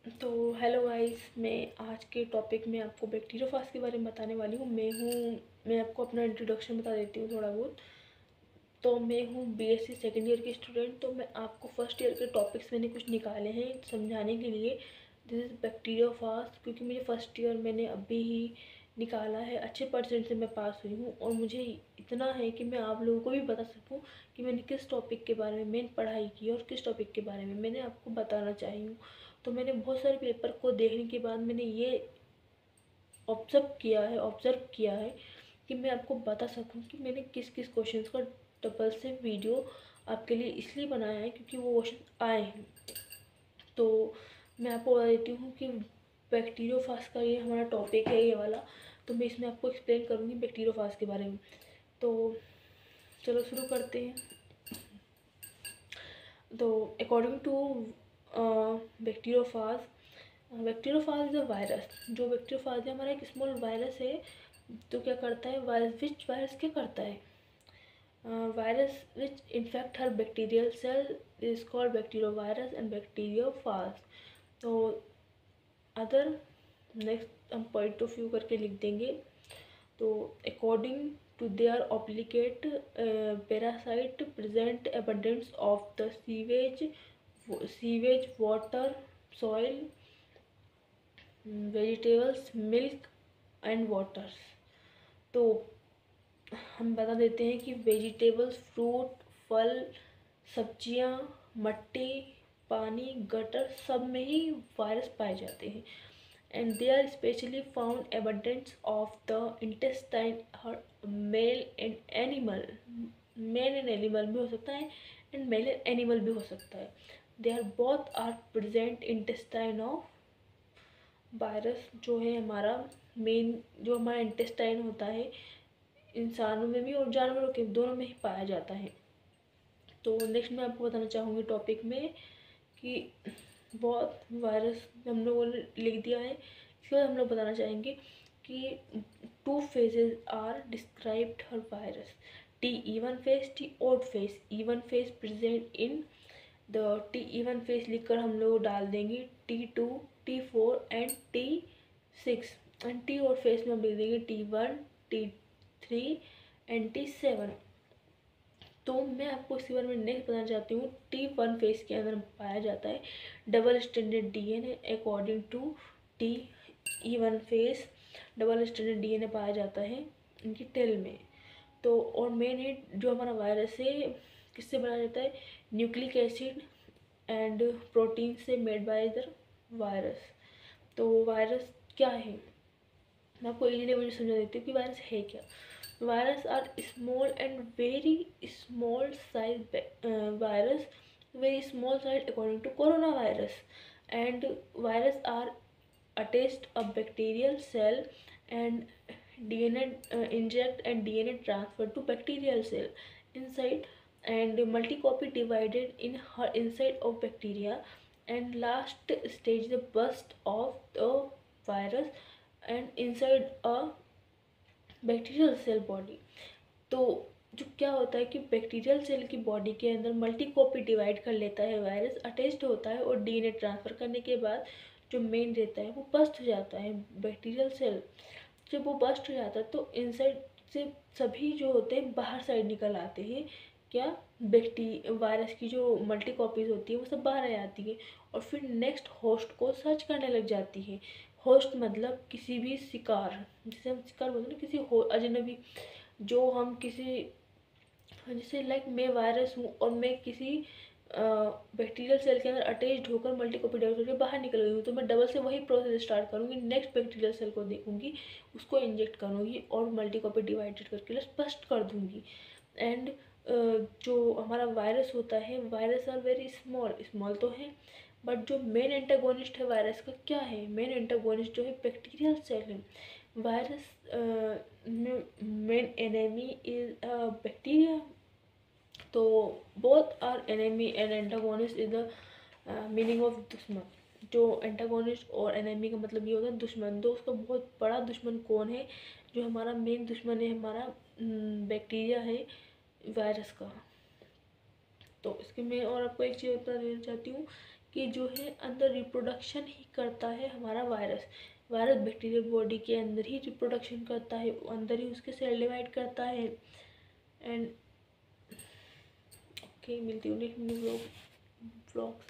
तो hello guys, मैं आज के टॉपिक में आपको बैक्टीरियोफाज के बारे में बताने वाली हूँ। मैं आपको अपना इंट्रोडक्शन बता देती हूँ थोड़ा बहुत। तो मैं हूँ बीएससी सेकेंड ईयर की स्टूडेंट। तो मैं आपको फर्स्ट ईयर के टॉपिक्स मैंने कुछ निकाले हैं समझाने के लिए। दिस इज़ बैक्टीरियोफाज, क्योंकि मुझे फर्स्ट ईयर मैंने अभी ही निकाला है, अच्छे परसेंट से मैं पास हुई हूँ। और मुझे इतना है कि मैं आप लोगों को भी बता सकूँ कि मैंने किस टॉपिक के बारे में मेन पढ़ाई की और किस टॉपिक के बारे में मैंने आपको बताना चाही हूँ। तो मैंने बहुत सारे पेपर को देखने के बाद मैंने ये ऑब्ज़र्व किया है कि मैं आपको बता सकूं कि मैंने किस किस क्वेश्चंस का डबल से वीडियो आपके लिए इसलिए बनाया है क्योंकि वो क्वेश्चन आए हैं। तो मैं आपको बता देती हूँ कि बैक्टीरियोफाज का ये हमारा टॉपिक है, ये वाला। तो मैं इसमें आपको एक्सप्लेन करूँगी बैक्टीरियोफाज के बारे में। तो चलो शुरू करते हैं। तो according to bacteriophage, bacteriophage is a virus. जो बैक्टीरियोफाज है हमारा एक स्मॉल वायरस है। तो क्या करता है वायरस क्या करता है? वायरस विच इन्फेक्ट हर bacterial cell is called bacteriovirus and bacteriophage. तो अदर नेक्स्ट हम पॉइंट ऑफ व्यू करके लिख देंगे। तो according to their obligate parasite present abundance of the sewage, water, soil, vegetables, milk and waters। तो हम बता देते हैं कि वेजिटेबल्स, फ्रूट, फल, सब्जियां, मट्टी, पानी, गटर सब में ही वायरस पाए जाते हैं। And they are specially found abundance of the intestine male and animal. Male and animal भी हो सकता है एंड मेल एंड एनिमल भी हो सकता है। They are both are present intestine of virus. जो है हमारा मेन, जो हमारा इंटेस्टाइन होता है इंसानों में भी और जानवरों के दोनों में ही पाया जाता है। तो नेक्स्ट मैं आपको बताना चाहूँगी टॉपिक में कि बहुत वायरस हम लोगों ने लिख दिया है। इसके बाद हम लोग बताना चाहेंगे कि टू फेजेस आर डिस्क्राइब्ड हर virus, T even phase, T odd phase. Even phase present in the T even phase लिखकर हम लोग डाल देंगे T2, T4 एंड T6। And T odd phase में हम लिख देंगे T1, T3 एंड T7। तो मैं आपको इसके बारे में नेक्स्ट बताना चाहती हूँ। T1 फेस के अंदर पाया जाता है double standard DNA. According to T1 phase double standard DNA पाया जाता है इनकी टेल में। तो और मेन है जो हमारा वायरस है किससे बनाया जाता है? न्यूक्लिक एसिड एंड प्रोटीन से मेड बाय द वायरस। तो वायरस क्या है मैं आपको इजीली मुझे समझा देती हूँ कि वायरस है क्या। Virus are small and very small size virus, very small size according to corona virus. And virus are attached a bacterial cell and DNA inject and DNA transfer to bacterial cell inside and multi-copy divided in her inside of bacteria and last stage the burst of the virus and inside a bacterial cell body। तो जो क्या होता है कि bacterial cell की body के अंदर multi copy divide कर लेता है वायरस, अटैच्ड होता है और डीएनए ट्रांसफ़र करने के बाद जो मेन रहता है वो बस्ट हो जाता है बैक्टीरियल सेल। जब वो बस्ट हो जाता है तो इनसाइड से सभी जो होते हैं बाहर साइड निकल आते हैं। क्या? वायरस की जो मल्टी कॉपीज़ होती है वो सब बाहर आ जाती है और फिर नेक्स्ट होस्ट को सर्च करने लग जाती है। होस्ट मतलब किसी भी शिकार, जिसे हम शिकार बोलते हैं ना, किसी अजनबी, जो हम किसी, जैसे लाइक मैं वायरस हूँ और मैं किसी बैक्टीरियल सेल के अंदर अटैच्ड होकर मल्टी कॉपी डिवाइड करके बाहर निकल गई हूँ, तो मैं डबल से वही प्रोसेस स्टार्ट करूँगी। नेक्स्ट बैक्टीरियल सेल को देखूँगी, उसको इंजेक्ट करूँगी और मल्टी कॉपी डिवाइडेड करके स्पष्ट कर दूँगी। एंड जो हमारा वायरस होता है, virus are very small, small तो है बट जो मेन एंटागोनिस्ट है वायरस का क्या है? मेन एंटागोनिस्ट जो है बैक्टीरियल सेल है। Virus main enemy is bacteria. तो both are enemy and antagonist is the meaning of दुश्मन। जो एंटागोनिस्ट और एनिमी का मतलब ये होता है दुश्मन। तो उसका बहुत बड़ा दुश्मन कौन है? जो हमारा मेन दुश्मन है हमारा बैक्टीरिया है वायरस का। तो इसके मैं और आपको एक चीज़ बता देना चाहती हूँ कि जो है अंदर रिप्रोडक्शन ही करता है हमारा वायरस। वायरस बैक्टीरियल बॉडी के अंदर ही रिप्रोडक्शन करता है, अंदर ही उसके सेल डिवाइड करता है। एंड ओके, मिलती हूँ नेक्स्ट व्लॉग।